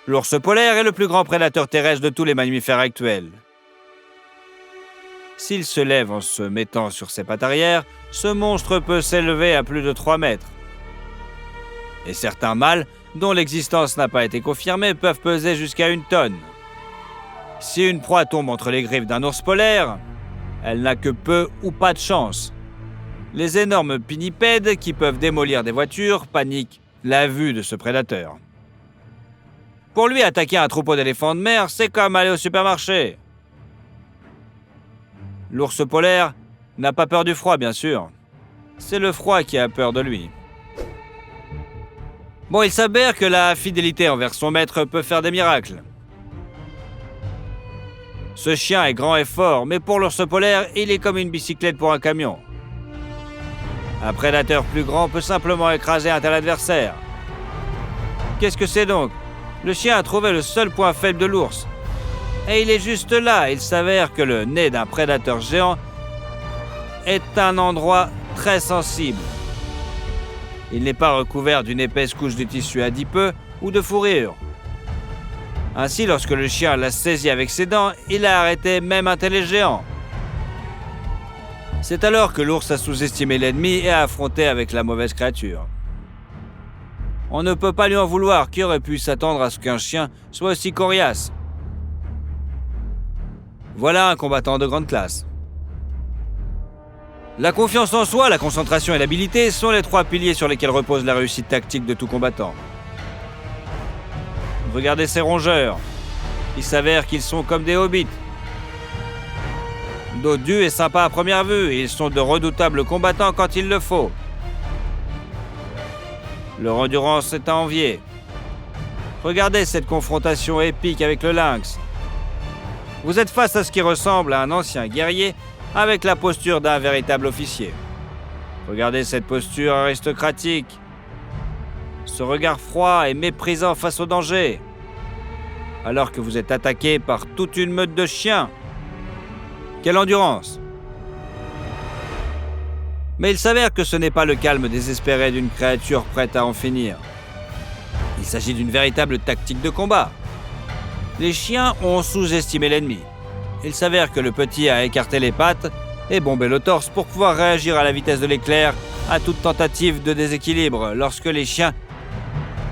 L'ours polaire est le plus grand prédateur terrestre de tous les mammifères actuels. S'il se lève en se mettant sur ses pattes arrière, ce monstre peut s'élever à plus de 3 mètres. Et certains mâles, dont l'existence n'a pas été confirmée, peuvent peser jusqu'à 1 tonne. Si une proie tombe entre les griffes d'un ours polaire, elle n'a que peu ou pas de chance. Les énormes pinnipèdes qui peuvent démolir des voitures paniquent la vue de ce prédateur. Pour lui, attaquer un troupeau d'éléphants de mer, c'est comme aller au supermarché. L'ours polaire n'a pas peur du froid, bien sûr. C'est le froid qui a peur de lui. Bon, il s'avère que la fidélité envers son maître peut faire des miracles. Ce chien est grand et fort, mais pour l'ours polaire, il est comme une bicyclette pour un camion. Un prédateur plus grand peut simplement écraser un tel adversaire. Qu'est-ce que c'est donc ? Le chien a trouvé le seul point faible de l'ours. Et il est juste là. Il s'avère que le nez d'un prédateur géant est un endroit très sensible. Il n'est pas recouvert d'une épaisse couche de tissu adipeux ou de fourrure. Ainsi, lorsque le chien l'a saisi avec ses dents, il a arrêté même un tel géant. C'est alors que l'ours a sous-estimé l'ennemi et a affronté avec la mauvaise créature. On ne peut pas lui en vouloir, qui aurait pu s'attendre à ce qu'un chien soit aussi coriace. Voilà un combattant de grande classe. La confiance en soi, la concentration et l'habileté sont les 3 piliers sur lesquels repose la réussite tactique de tout combattant. Regardez ces rongeurs. Il s'avère qu'ils sont comme des hobbits. Dodus et sympa à première vue, et ils sont de redoutables combattants quand il le faut. Leur endurance est à envier. Regardez cette confrontation épique avec le lynx. Vous êtes face à ce qui ressemble à un ancien guerrier avec la posture d'un véritable officier. Regardez cette posture aristocratique. Ce regard froid et méprisant face au danger. Alors que vous êtes attaqué par toute une meute de chiens. Quelle endurance! Mais il s'avère que ce n'est pas le calme désespéré d'une créature prête à en finir. Il s'agit d'une véritable tactique de combat. Les chiens ont sous-estimé l'ennemi. Il s'avère que le petit a écarté les pattes et bombé le torse pour pouvoir réagir à la vitesse de l'éclair à toute tentative de déséquilibre lorsque les chiens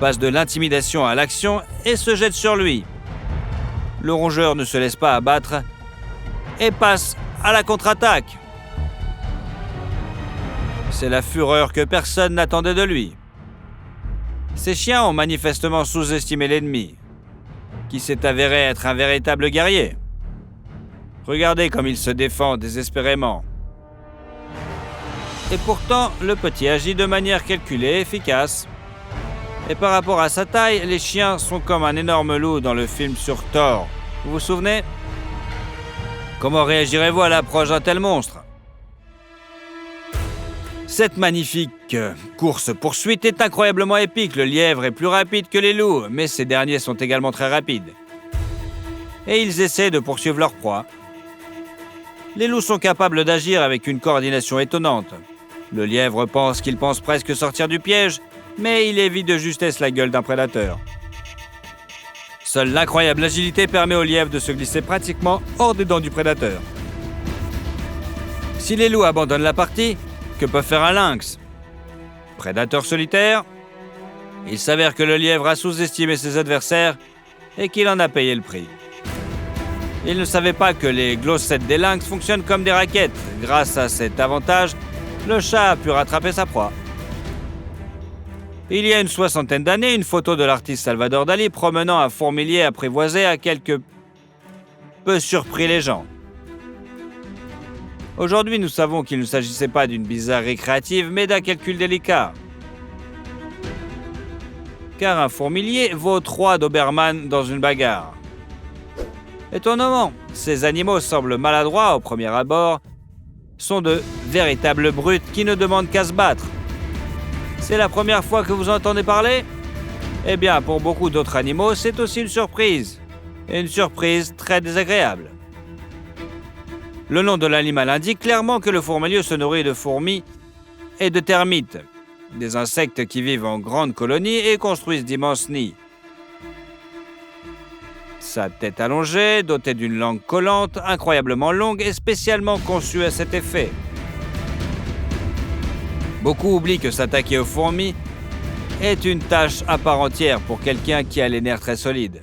passent de l'intimidation à l'action et se jettent sur lui. Le rongeur ne se laisse pas abattre et passe à la contre-attaque. C'est la fureur que personne n'attendait de lui. Ces chiens ont manifestement sous-estimé l'ennemi, qui s'est avéré être un véritable guerrier. Regardez comme il se défend désespérément. Et pourtant, le petit agit de manière calculée et efficace. Et par rapport à sa taille, les chiens sont comme un énorme loup dans le film sur Thor. Vous vous souvenez ? Comment réagirez-vous à l'approche d'un tel monstre ? Cette magnifique course-poursuite est incroyablement épique. Le lièvre est plus rapide que les loups, mais ces derniers sont également très rapides. Et ils essaient de poursuivre leur proie. Les loups sont capables d'agir avec une coordination étonnante. Le lièvre pense qu'il pense presque sortir du piège, mais il évite de justesse la gueule d'un prédateur. Seule l'incroyable agilité permet au lièvre de se glisser pratiquement hors des dents du prédateur. Si les loups abandonnent la partie, que peut faire un lynx ? Prédateur solitaire ? Il s'avère que le lièvre a sous-estimé ses adversaires et qu'il en a payé le prix. Il ne savait pas que les glossettes des lynx fonctionnent comme des raquettes. Grâce à cet avantage, le chat a pu rattraper sa proie. Il y a une 60aine d'années, une photo de l'artiste Salvador Dali promenant un fourmilier apprivoisé a quelque peu surpris les gens. Aujourd'hui, nous savons qu'il ne s'agissait pas d'une bizarrerie créative, mais d'un calcul délicat. Car un fourmilier vaut 3 Doberman dans une bagarre. Étonnamment, ces animaux semblent maladroits au premier abord, sont de véritables brutes qui ne demandent qu'à se battre. C'est la première fois que vous entendez parler ? Eh bien, pour beaucoup d'autres animaux, c'est aussi une surprise. Et une surprise très désagréable. Le nom de l'animal indique clairement que le fourmilier se nourrit de fourmis et de termites, des insectes qui vivent en grandes colonies et construisent d'immenses nids. Sa tête allongée, dotée d'une langue collante, incroyablement longue et spécialement conçue à cet effet. Beaucoup oublient que s'attaquer aux fourmis est une tâche à part entière pour quelqu'un qui a les nerfs très solides.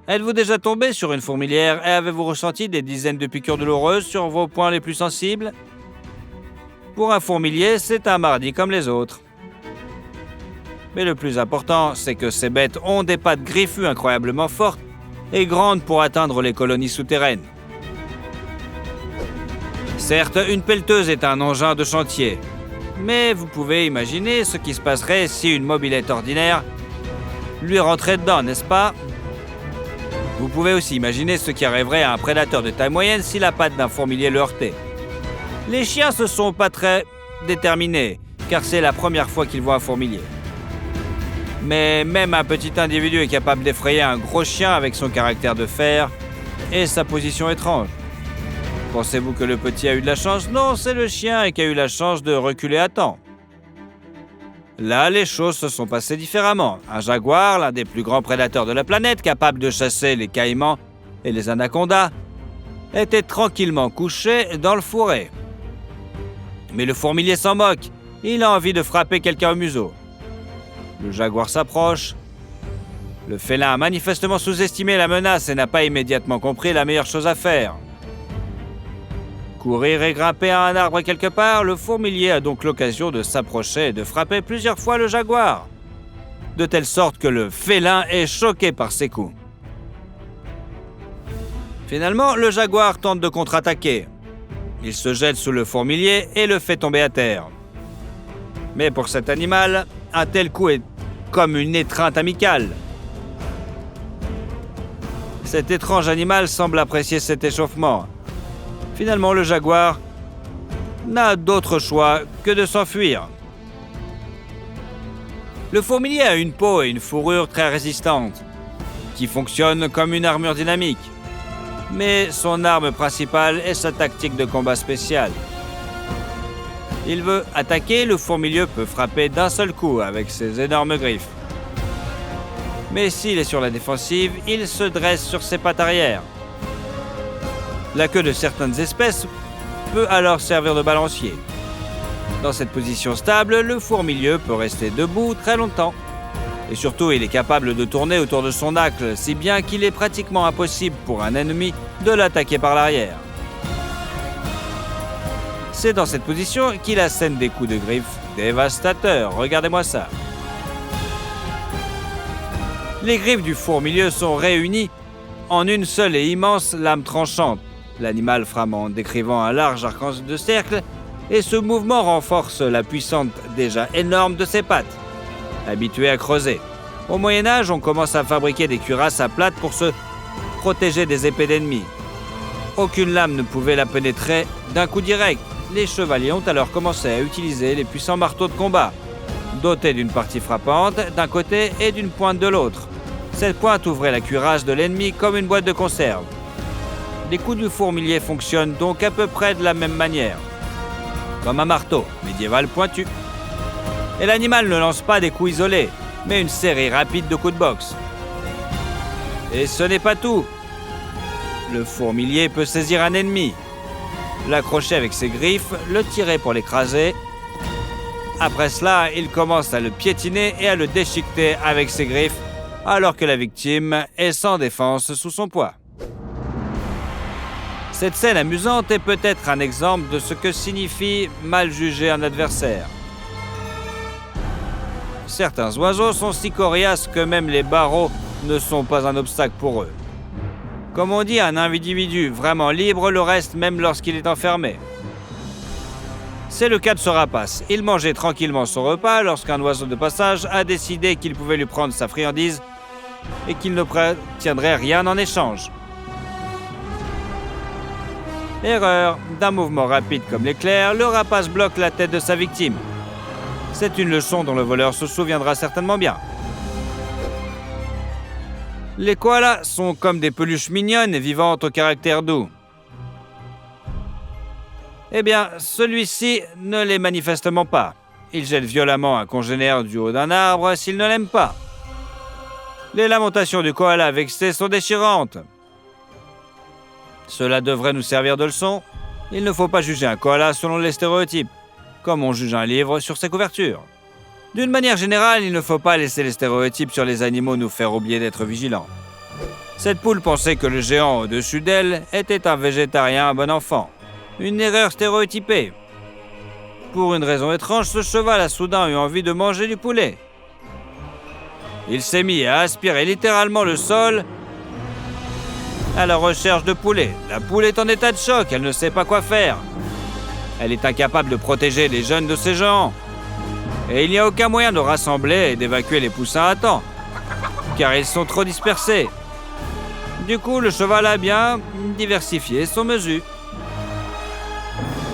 Êtes-vous déjà tombé sur une fourmilière et avez-vous ressenti des dizaines de piqûres douloureuses sur vos points les plus sensibles? Pour un fourmilier, c'est un mardi comme les autres. Mais le plus important, c'est que ces bêtes ont des pattes griffues incroyablement fortes et grandes pour atteindre les colonies souterraines. Certes, une pelleteuse est un engin de chantier, mais vous pouvez imaginer ce qui se passerait si une mobilette ordinaire lui rentrait dedans, n'est-ce pas? Vous pouvez aussi imaginer ce qui arriverait à un prédateur de taille moyenne si la patte d'un fourmilier le heurtait. Les chiens ne sont pas très déterminés, car c'est la première fois qu'ils voient un fourmilier. Mais même un petit individu est capable d'effrayer un gros chien avec son caractère de fer et sa position étrange. Pensez-vous que le petit a eu de la chance? Non, c'est le chien qui a eu la chance de reculer à temps. Là, les choses se sont passées différemment. Un jaguar, l'un des plus grands prédateurs de la planète, capable de chasser les caïmans et les anacondas, était tranquillement couché dans le fourré. Mais le fourmilier s'en moque. Il a envie de frapper quelqu'un au museau. Le jaguar s'approche. Le félin a manifestement sous-estimé la menace et n'a pas immédiatement compris la meilleure chose à faire. Courir et grimper à un arbre quelque part, le fourmilier a donc l'occasion de s'approcher et de frapper plusieurs fois le jaguar, de telle sorte que le félin est choqué par ses coups. Finalement, le jaguar tente de contre-attaquer. Il se jette sous le fourmilier et le fait tomber à terre. Mais pour cet animal, un tel coup est comme une étreinte amicale. Cet étrange animal semble apprécier cet échauffement. Finalement, le jaguar n'a d'autre choix que de s'enfuir. Le fourmilier a une peau et une fourrure très résistantes, qui fonctionnent comme une armure dynamique. Mais son arme principale est sa tactique de combat spéciale. Il veut attaquer, le fourmilier peut frapper d'un seul coup avec ses énormes griffes. Mais s'il est sur la défensive, il se dresse sur ses pattes arrière. La queue de certaines espèces peut alors servir de balancier. Dans cette position stable, le fourmilier peut rester debout très longtemps. Et surtout, il est capable de tourner autour de son acle, si bien qu'il est pratiquement impossible pour un ennemi de l'attaquer par l'arrière. C'est dans cette position qu'il assène des coups de griffe dévastateurs. Regardez-moi ça. Les griffes du fourmilier sont réunies en une seule et immense lame tranchante. L'animal frame en décrivant un large arc de cercle et ce mouvement renforce la puissance déjà énorme de ses pattes, habitué à creuser. Au Moyen-Âge, on commence à fabriquer des cuirasses à plate pour se protéger des épées d'ennemis. Aucune lame ne pouvait la pénétrer d'un coup direct. Les chevaliers ont alors commencé à utiliser les puissants marteaux de combat, dotés d'une partie frappante d'un côté et d'une pointe de l'autre. Cette pointe ouvrait la cuirasse de l'ennemi comme une boîte de conserve. Les coups du fourmilier fonctionnent donc à peu près de la même manière, comme un marteau médiéval pointu. Et l'animal ne lance pas des coups isolés, mais une série rapide de coups de boxe. Et ce n'est pas tout. Le fourmilier peut saisir un ennemi, l'accrocher avec ses griffes, le tirer pour l'écraser. Après cela, il commence à le piétiner et à le déchiqueter avec ses griffes, alors que la victime est sans défense sous son poids. Cette scène amusante est peut-être un exemple de ce que signifie mal juger un adversaire. Certains oiseaux sont si coriaces que même les barreaux ne sont pas un obstacle pour eux. Comme on dit, un individu vraiment libre le reste même lorsqu'il est enfermé. C'est le cas de ce rapace. Il mangeait tranquillement son repas lorsqu'un oiseau de passage a décidé qu'il pouvait lui prendre sa friandise et qu'il ne tiendrait rien en échange. Erreur. D'un mouvement rapide comme l'éclair, le rapace bloque la tête de sa victime. C'est une leçon dont le voleur se souviendra certainement bien. Les koalas sont comme des peluches mignonnes et vivantes au caractère doux. Eh bien, celui-ci ne l'est manifestement pas. Il jette violemment un congénère du haut d'un arbre s'il ne l'aime pas. Les lamentations du koala vexé sont déchirantes. Cela devrait nous servir de leçon. Il ne faut pas juger un koala selon les stéréotypes, comme on juge un livre sur ses couvertures. D'une manière générale, il ne faut pas laisser les stéréotypes sur les animaux nous faire oublier d'être vigilants. Cette poule pensait que le géant au-dessus d'elle était un végétarien bon enfant. Une erreur stéréotypée. Pour une raison étrange, ce cheval a soudain eu envie de manger du poulet. Il s'est mis à aspirer littéralement le sol à la recherche de poulet. La poule est en état de choc, elle ne sait pas quoi faire. Elle est incapable de protéger les jeunes de ses géants. Et il n'y a aucun moyen de rassembler et d'évacuer les poussins à temps, car ils sont trop dispersés. Du coup, le cheval a bien diversifié son mesure.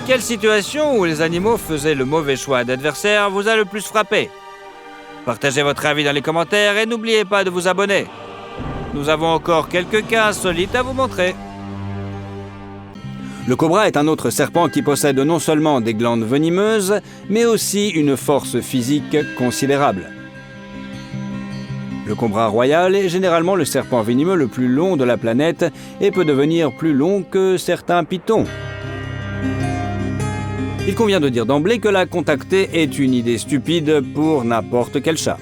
Quelle situation où les animaux faisaient le mauvais choix d'adversaire vous a le plus frappé? Partagez votre avis dans les commentaires et n'oubliez pas de vous abonner. Nous avons encore quelques cas insolites à vous montrer. Le cobra est un autre serpent qui possède non seulement des glandes venimeuses, mais aussi une force physique considérable. Le cobra royal est généralement le serpent venimeux le plus long de la planète et peut devenir plus long que certains pythons. Il convient de dire d'emblée que la contacter est une idée stupide pour n'importe quel chat.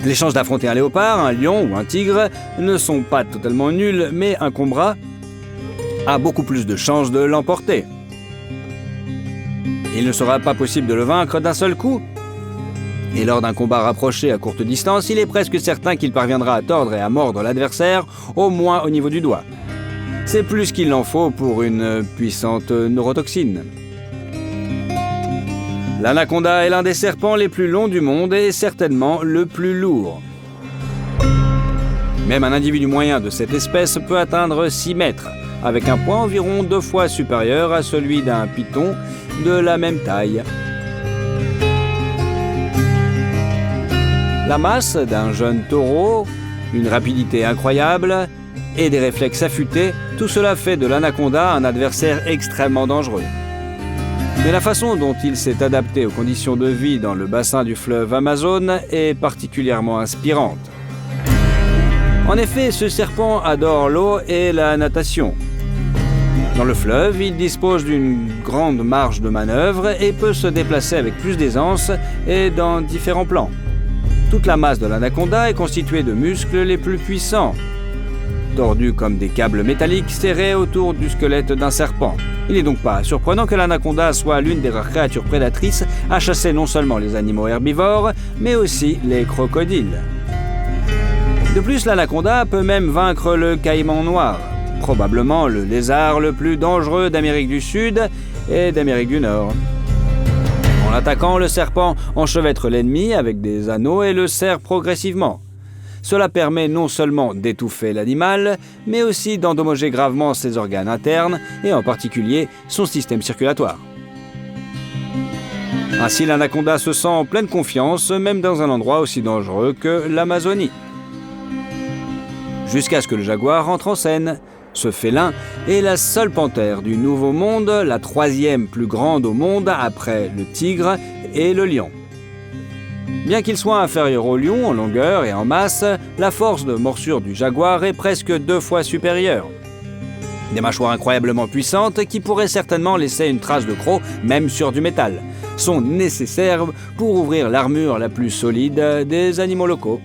Les chances d'affronter un léopard, un lion ou un tigre ne sont pas totalement nulles, mais un cobra a beaucoup plus de chances de l'emporter. Il ne sera pas possible de le vaincre d'un seul coup. Et lors d'un combat rapproché à courte distance, il est presque certain qu'il parviendra à tordre et à mordre l'adversaire, au moins au niveau du doigt. C'est plus qu'il en faut pour une puissante neurotoxine. L'anaconda est l'un des serpents les plus longs du monde et certainement le plus lourd. Même un individu moyen de cette espèce peut atteindre 6 mètres, avec un poids environ 2 fois supérieur à celui d'un python de la même taille. La masse d'un jeune taureau, une rapidité incroyable et des réflexes affûtés, tout cela fait de l'anaconda un adversaire extrêmement dangereux. Mais la façon dont il s'est adapté aux conditions de vie dans le bassin du fleuve Amazone est particulièrement inspirante. En effet, ce serpent adore l'eau et la natation. Dans le fleuve, il dispose d'une grande marge de manœuvre et peut se déplacer avec plus d'aisance et dans différents plans. Toute la masse de l'anaconda est constituée de muscles les plus puissants, tordus comme des câbles métalliques serrés autour du squelette d'un serpent. Il n'est donc pas surprenant que l'anaconda soit l'une des rares créatures prédatrices à chasser non seulement les animaux herbivores, mais aussi les crocodiles. De plus, l'anaconda peut même vaincre le caïman noir, probablement le lézard le plus dangereux d'Amérique du Sud et d'Amérique du Nord. En l'attaquant, le serpent enchevêtre l'ennemi avec des anneaux et le serre progressivement. Cela permet non seulement d'étouffer l'animal, mais aussi d'endommager gravement ses organes internes et en particulier son système circulatoire. Ainsi, l'anaconda se sent en pleine confiance, même dans un endroit aussi dangereux que l'Amazonie. Jusqu'à ce que le jaguar entre en scène. Ce félin est la seule panthère du Nouveau Monde, la 3e plus grande au monde après le tigre et le lion. Bien qu'il soit inférieur au lion en longueur et en masse, la force de morsure du jaguar est presque 2 fois supérieure. Des mâchoires incroyablement puissantes qui pourraient certainement laisser une trace de croc, même sur du métal, sont nécessaires pour ouvrir l'armure la plus solide des animaux locaux.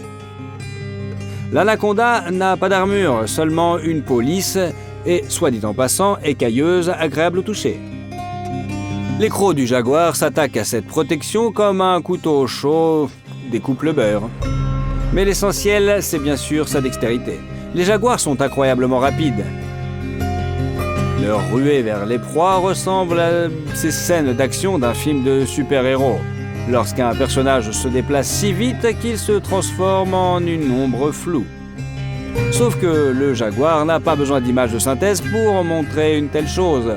L'anaconda n'a pas d'armure, seulement une peau lisse et, soit dit en passant, écailleuse, agréable au toucher. Les crocs du jaguar s'attaquent à cette protection comme un couteau chaud découpe le beurre. Mais l'essentiel, c'est bien sûr sa dextérité. Les jaguars sont incroyablement rapides. Leur ruée vers les proies ressemble à ces scènes d'action d'un film de super-héros, lorsqu'un personnage se déplace si vite qu'il se transforme en une ombre floue. Sauf que le jaguar n'a pas besoin d'images de synthèse pour montrer une telle chose.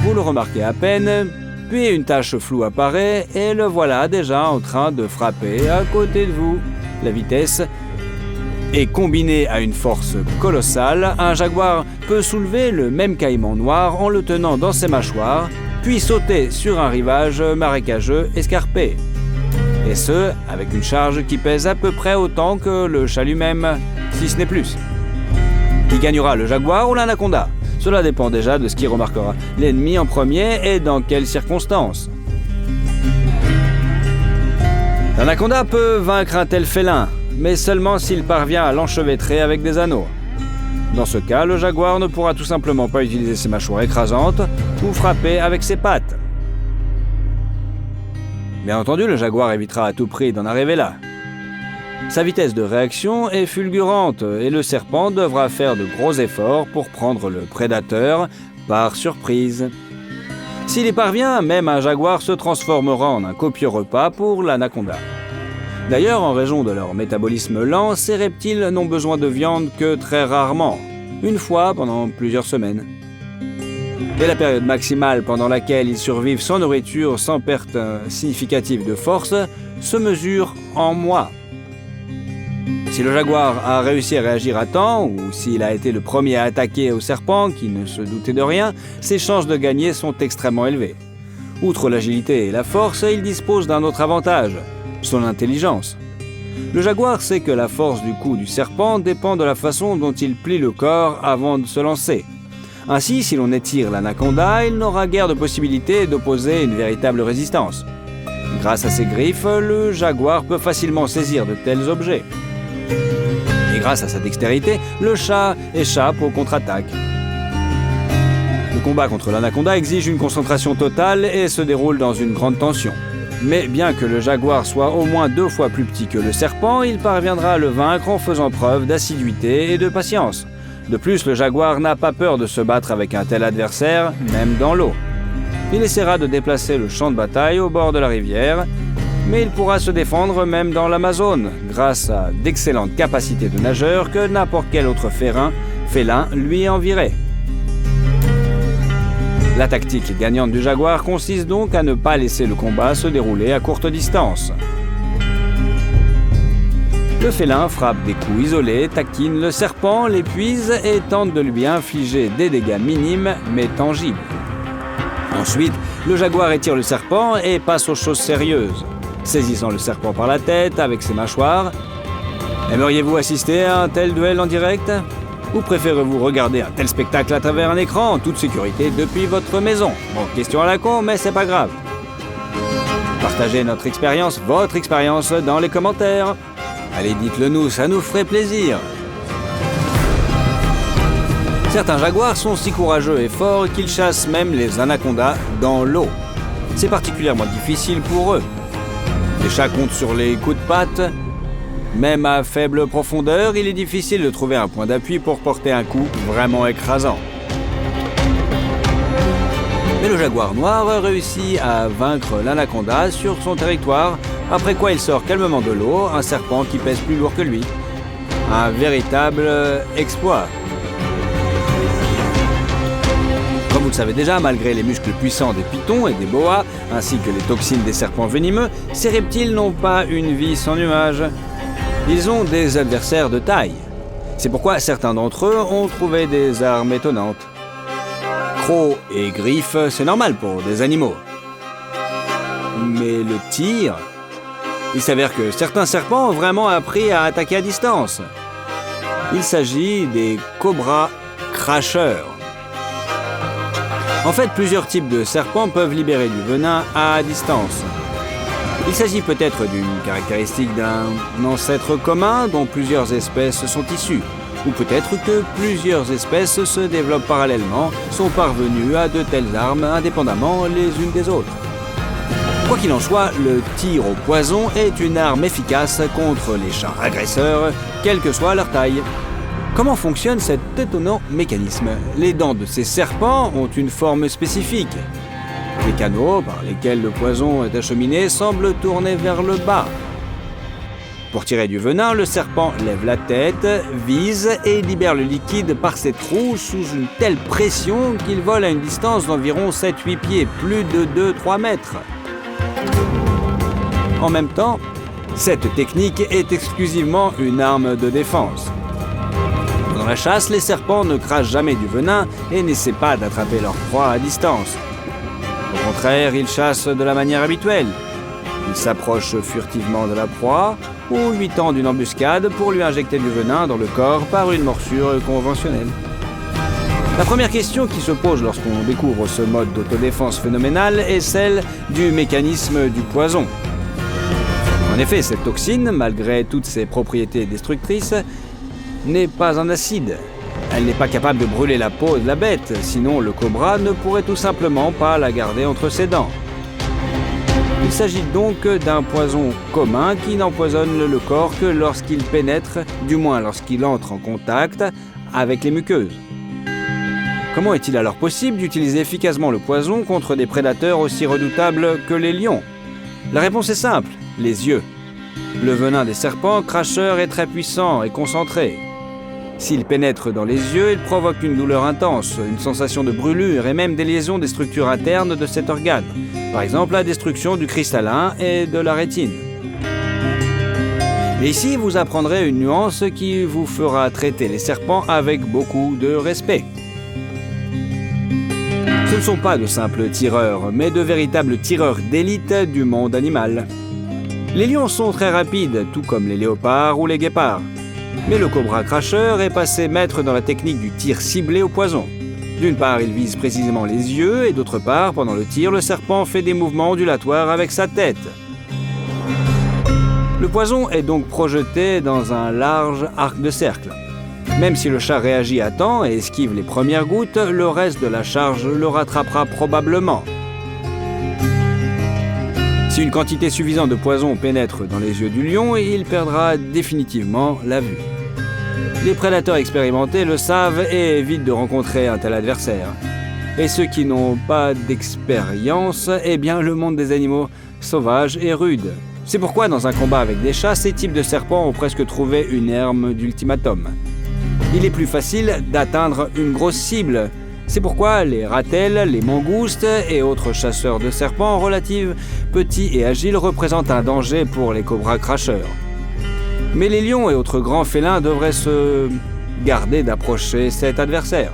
Vous le remarquez à peine, puis une tache floue apparaît et le voilà déjà en train de frapper à côté de vous. La vitesse est combinée à une force colossale. Un jaguar peut soulever le même caïman noir en le tenant dans ses mâchoires, puis sauter sur un rivage marécageux escarpé. Et ce, avec une charge qui pèse à peu près autant que le chat lui-même, si ce n'est plus. Qui gagnera, le jaguar ou l'anaconda? Cela dépend déjà de ce qui remarquera l'ennemi en premier et dans quelles circonstances. L'anaconda peut vaincre un tel félin, mais seulement s'il parvient à l'enchevêtrer avec des anneaux. Dans ce cas, le jaguar ne pourra tout simplement pas utiliser ses mâchoires écrasantes ou frapper avec ses pattes. Bien entendu, le jaguar évitera à tout prix d'en arriver là. Sa vitesse de réaction est fulgurante et le serpent devra faire de gros efforts pour prendre le prédateur par surprise. S'il y parvient, même un jaguar se transformera en un copieux repas pour l'anaconda. D'ailleurs, en raison de leur métabolisme lent, ces reptiles n'ont besoin de viande que très rarement, une fois pendant plusieurs semaines. Et la période maximale pendant laquelle ils survivent sans nourriture, sans perte significative de force, se mesure en mois. Si le jaguar a réussi à réagir à temps, ou s'il a été le premier à attaquer au serpent qui ne se doutait de rien, ses chances de gagner sont extrêmement élevées. Outre l'agilité et la force, il dispose d'un autre avantage, son intelligence. Le jaguar sait que la force du coup du serpent dépend de la façon dont il plie le corps avant de se lancer. Ainsi, si l'on étire l'anaconda, il n'aura guère de possibilité d'opposer une véritable résistance. Grâce à ses griffes, le jaguar peut facilement saisir de tels objets. Et grâce à sa dextérité, le chat échappe aux contre-attaques. Le combat contre l'anaconda exige une concentration totale et se déroule dans une grande tension. Mais bien que le jaguar soit au moins 2 fois plus petit que le serpent, il parviendra à le vaincre en faisant preuve d'assiduité et de patience. De plus, le jaguar n'a pas peur de se battre avec un tel adversaire, même dans l'eau. Il essaiera de déplacer le champ de bataille au bord de la rivière, mais il pourra se défendre même dans l'Amazone, grâce à d'excellentes capacités de nageur que n'importe quel autre félin lui envierait. La tactique gagnante du jaguar consiste donc à ne pas laisser le combat se dérouler à courte distance. Le félin frappe des coups isolés, taquine le serpent, l'épuise et tente de lui infliger des dégâts minimes mais tangibles. Ensuite, le jaguar étire le serpent et passe aux choses sérieuses, saisissant le serpent par la tête avec ses mâchoires. Aimeriez-vous assister à un tel duel en direct? Ou préférez-vous regarder un tel spectacle à travers un écran en toute sécurité depuis votre maison? Bon, question à la con, mais c'est pas grave. Partagez votre expérience dans les commentaires. Allez, dites-le nous, ça nous ferait plaisir. Certains jaguars sont si courageux et forts qu'ils chassent même les anacondas dans l'eau. C'est particulièrement difficile pour eux. Les chats comptent sur les coups de patte. Même à faible profondeur, il est difficile de trouver un point d'appui pour porter un coup vraiment écrasant. Mais le jaguar noir réussit à vaincre l'anaconda sur son territoire, après quoi il sort calmement de l'eau, un serpent qui pèse plus lourd que lui. Un véritable exploit. Comme vous le savez déjà, malgré les muscles puissants des pitons et des boas, ainsi que les toxines des serpents venimeux, ces reptiles n'ont pas une vie sans nuages. Ils ont des adversaires de taille. C'est pourquoi certains d'entre eux ont trouvé des armes étonnantes. Crocs et griffes, c'est normal pour des animaux. Mais le tir... Il s'avère que certains serpents ont vraiment appris à attaquer à distance. Il s'agit des cobras cracheurs. En fait, plusieurs types de serpents peuvent libérer du venin à distance. Il s'agit peut-être d'une caractéristique d'un ancêtre commun dont plusieurs espèces sont issues. Ou peut-être que plusieurs espèces se développent parallèlement, sont parvenues à de telles armes indépendamment les unes des autres. Quoi qu'il en soit, le tir au poison est une arme efficace contre les chats agresseurs, quelle que soit leur taille. Comment fonctionne cet étonnant mécanisme? Les dents de ces serpents ont une forme spécifique. Les canaux par lesquels le poison est acheminé semblent tourner vers le bas. Pour tirer du venin, le serpent lève la tête, vise et libère le liquide par ses trous sous une telle pression qu'il vole à une distance d'environ 7-8 pieds, plus de 2-3 mètres. En même temps, cette technique est exclusivement une arme de défense. Dans la chasse, les serpents ne crachent jamais du venin et n'essaient pas d'attraper leur proie à distance. Au contraire, ils chassent de la manière habituelle. Il s'approche furtivement de la proie ou lui tend une embuscade pour lui injecter du venin dans le corps par une morsure conventionnelle. La première question qui se pose lorsqu'on découvre ce mode d'autodéfense phénoménal est celle du mécanisme du poison. En effet, cette toxine, malgré toutes ses propriétés destructrices, n'est pas un acide. Elle n'est pas capable de brûler la peau de la bête, sinon le cobra ne pourrait tout simplement pas la garder entre ses dents. Il s'agit donc d'un poison commun qui n'empoisonne le corps que lorsqu'il pénètre, du moins lorsqu'il entre en contact avec les muqueuses. Comment est-il alors possible d'utiliser efficacement le poison contre des prédateurs aussi redoutables que les lions? La réponse est simple, les yeux. Le venin des serpents cracheurs est très puissant et concentré. S'il pénètre dans les yeux, il provoque une douleur intense, une sensation de brûlure et même des lésions des structures internes de cet organe. Par exemple, la destruction du cristallin et de la rétine. Et ici, vous apprendrez une nuance qui vous fera traiter les serpents avec beaucoup de respect. Ce ne sont pas de simples tireurs, mais de véritables tireurs d'élite du monde animal. Les lions sont très rapides, tout comme les léopards ou les guépards. Mais le cobra cracheur est passé maître dans la technique du tir ciblé au poison. D'une part, il vise précisément les yeux, et d'autre part, pendant le tir, le serpent fait des mouvements ondulatoires avec sa tête. Le poison est donc projeté dans un large arc de cercle. Même si le chat réagit à temps et esquive les premières gouttes, le reste de la charge le rattrapera probablement. Si une quantité suffisante de poison pénètre dans les yeux du lion, il perdra définitivement la vue. Les prédateurs expérimentés le savent et évitent de rencontrer un tel adversaire. Et ceux qui n'ont pas d'expérience, eh bien le monde des animaux sauvages est rude. C'est pourquoi dans un combat avec des chats, ces types de serpents ont presque trouvé une arme d'ultimatum. Il est plus facile d'atteindre une grosse cible. C'est pourquoi les ratels, les mangoustes et autres chasseurs de serpents relatifs, petits et agiles représentent un danger pour les cobras cracheurs. Mais les lions et autres grands félins devraient se garder d'approcher cet adversaire.